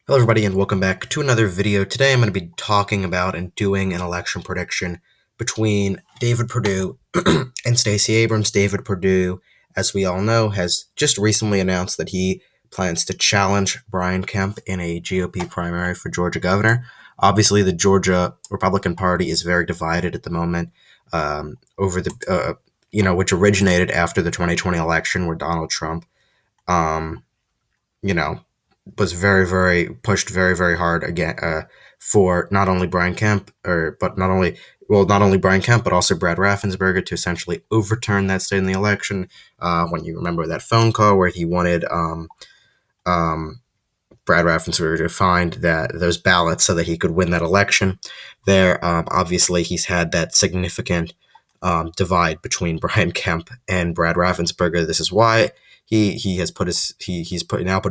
Hello everybody and welcome back to another video. Today I'm going to be talking about and doing an election prediction between David Perdue and Stacey Abrams. David Perdue, as we all know, has just recently announced that he plans to challenge Brian Kemp in a GOP primary for Georgia governor. Obviously, the Georgia Republican Party is very divided at the moment over which originated after the 2020 election where Donald Trump, um, you know, was very pushed very hard again for not only Brian Kemp not only Brian Kemp but also Brad Raffensperger to essentially overturn that state in the election. When you remember that phone call where he wanted Brad Raffensperger to find those ballots so that he could win that election. Obviously he's had that significant divide between Brian Kemp and Brad Raffensperger. This is why he's put his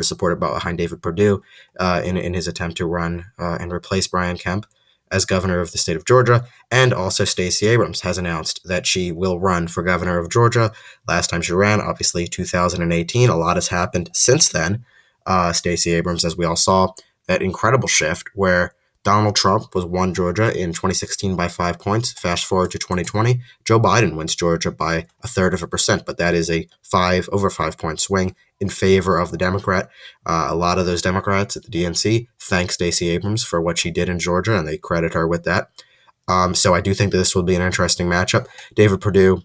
support behind David Perdue in his attempt to run and replace Brian Kemp as governor of the state of Georgia. And also Stacey Abrams has announced that she will run for governor of Georgia. Last time she ran, obviously 2018. A lot has happened since then. Stacey Abrams, as we all saw, that incredible shift where Donald Trump won Georgia in 2016 by 5 points. Fast forward to 2020, Joe Biden wins Georgia by 1/3%, but that is a over 5 point swing in favor of the Democrat. A lot of those Democrats at the DNC thank Stacey Abrams for what she did in Georgia, and they credit her with that. So I do think that this will be an interesting matchup. David Perdue,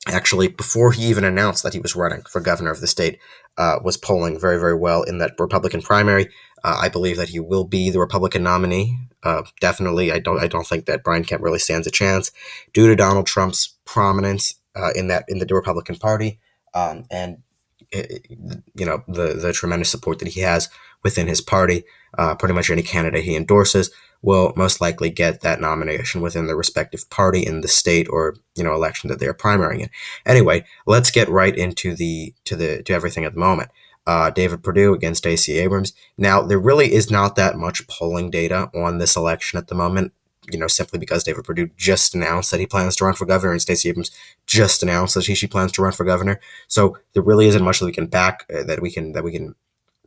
actually, before he even announced that he was running for governor of the state, was polling very well in that Republican primary. I believe that he will be the Republican nominee. Definitely, I don't think that Brian Kemp really stands a chance due to Donald Trump's prominence in the Republican Party, and the tremendous support that he has within his party. Pretty much any candidate he endorses will most likely get that nomination within the respective party in the state or election that they are primarying in. Anyway, let's get right into to everything at the moment. David Perdue against Stacey Abrams. Now, there really is not that much polling data on this election at the moment, simply because David Perdue just announced that he plans to run for governor and Stacey Abrams just announced that she plans to run for governor. So there really isn't much that we can back, that we can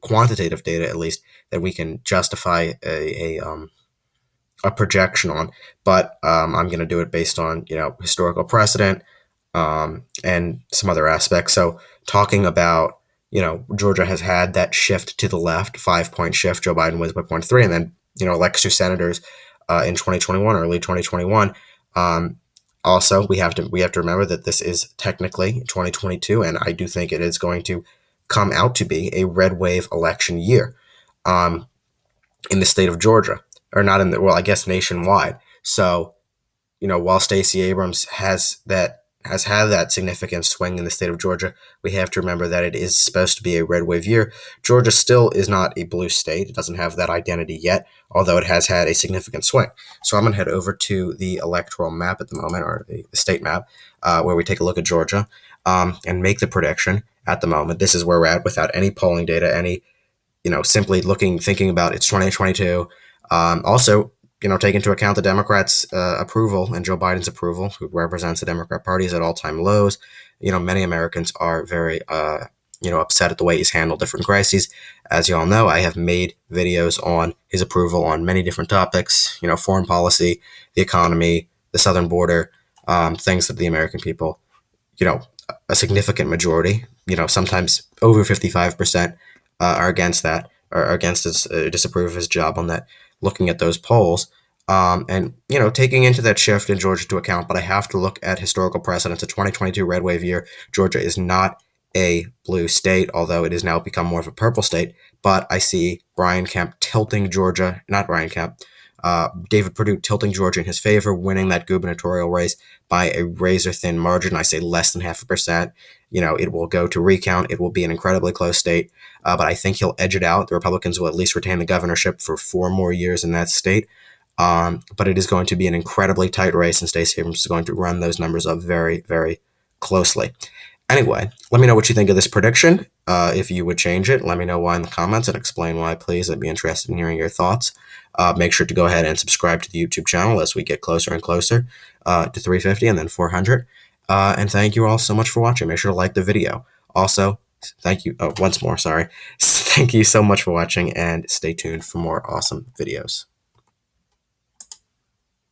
quantitative data at least, that we can justify a projection on. But I'm going to do it based on, historical precedent and some other aspects. So talking about, Georgia has had that shift to the left, 5 point shift. Joe Biden wins by 0.3, and then, elects 2 senators in 2021, early 2021. Also, we have to remember that this is technically 2022, and I do think it is going to come out to be a red wave election year in the state of Georgia, or not in I guess nationwide. So, while Stacey Abrams has had that significant swing in the state of Georgia, we have to remember that it is supposed to be a red wave year. Georgia still is not a blue state. It doesn't have that identity yet, although it has had a significant swing. So I'm going to head over to the electoral map at the moment, or the state map, where we take a look at Georgia and make the prediction at the moment. This is where we're at without any polling data, simply thinking about it's 2022. Also, take into account the Democrats' approval and Joe Biden's approval, who represents the Democrat Party, is at all-time lows. Many Americans are very, upset at the way he's handled different crises. As you all know, I have made videos on his approval on many different topics, foreign policy, the economy, the southern border, things that the American people, a significant majority, sometimes over 55% are against that, or against his, disapprove of his job on that, looking at those polls, and taking into that shift in Georgia to account. But I have to look at historical precedents. A 2022 red wave year. Georgia is not a blue state, although it has now become more of a purple state. But I see Brian Kemp tilting Georgia, not Brian Kemp, David Perdue tilting Georgia in his favor, winning that gubernatorial race by a razor-thin margin. I say less than 0.5%. It will go to recount. It will be an incredibly close state, but I think he'll edge it out. The Republicans will at least retain the governorship for 4 more years in that state. But it is going to be an incredibly tight race, and Stacey Abrams is going to run those numbers up very closely. Anyway, let me know what you think of this prediction. If you would change it, let me know why in the comments and explain why, please. I'd be interested in hearing your thoughts. Make sure to go ahead and subscribe to the YouTube channel as we get closer and closer to 350 and then 400. And thank you all so much for watching. Make sure to like the video. Also, Thank you. Oh, once more, sorry. Thank you so much for watching, and stay tuned for more awesome videos.